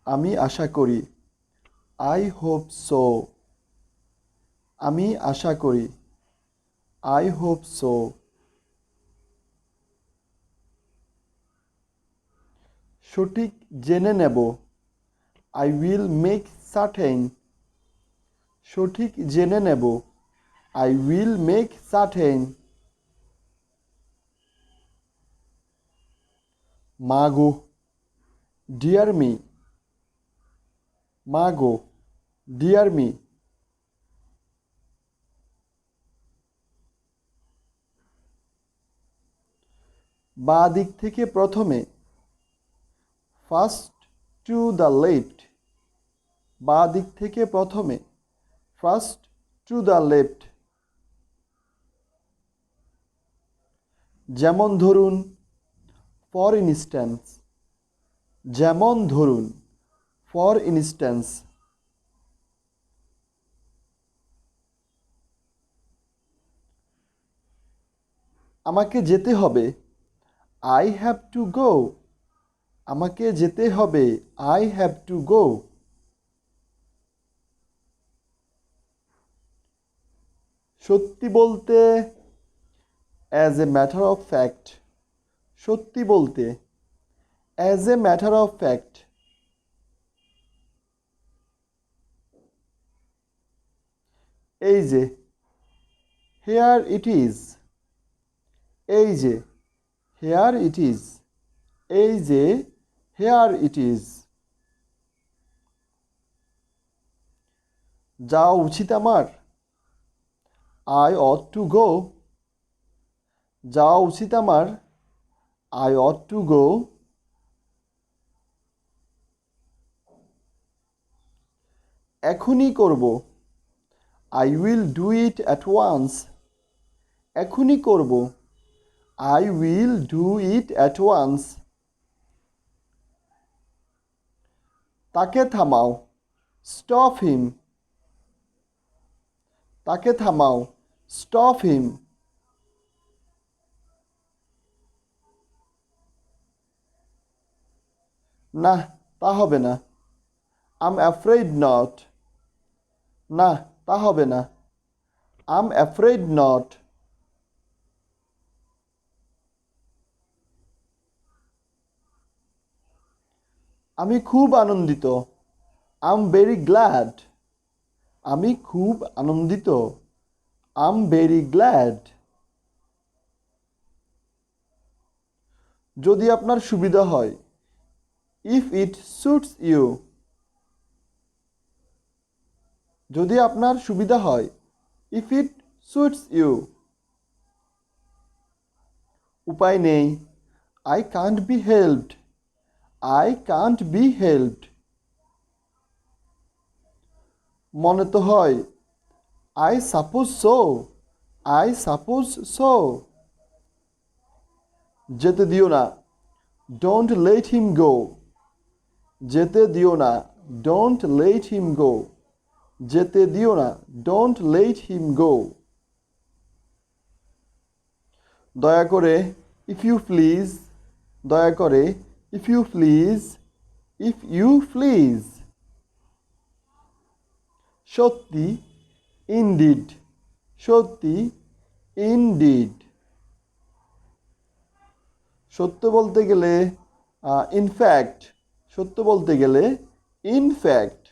আমি আশা করি। I hope so. আমি আশা করি। I hope so. সঠিক জেনে নেব। I will make certain. সঠিক জেনে নেব। I will make certain. মা গো, ডিয়ার মি। মা গো, ডিয়ার মি। বাঁ দিক থেকে প্রথমে। First to the left. বাঁ দিক থেকে প্রথমে। First to the left. যেমন ধরুন, ফর ইনস্ট্যান্স। যেমন ধরুন, ফর ইনস্ট্যান্স। আমাকে যেতে হবে। I have to go. আমাকে যেতে হবে। I have to go. সত্যি বলতে, as a matter of fact. সত্যি বলতে, as a matter of fact. এই যে, হেয়ার ইট ইজ। এই যে, হেয়ার ইট ইজ। এই যে, হেয়ার ইট ইজ। যাওয়া উচিত আমার। I ought to go. যাওয়া উচিত আমার। I ought to go. এখনই করব। I will do it at once. এখনই করব। I will do it at once. তাকে থামাও। Stop him. তাকে থামাও। Stop him. না, তা হবে না। I'm afraid not. না, তা হবে না। I'm afraid not. আমি খুব আনন্দিত। I'm very glad. আমি খুব আনন্দিত। I'm very glad. যদি আপনার সুবিধা হয়। If it suits you. যদি আপনার সুবিধা হয়। If it suits you. উপায় নেই। I can't be helped. I can't be helped. মনে তো হয়। I suppose so. I suppose so. যেতে দিও না। Don't let him go. যেতে দিও না। Don't let him go. যেতে দিও না। Don't let him go. দয়া করে, ইফ ইউ প্লিজ। দয়া করে, if you please. If you please. সত্যি, ইনডিড। সত্যি, ইনডিড। সত্য বলতে গেলে ইনফ্যাক্ট। সত্য বলতে গেলে ইনফ্যাক্ট।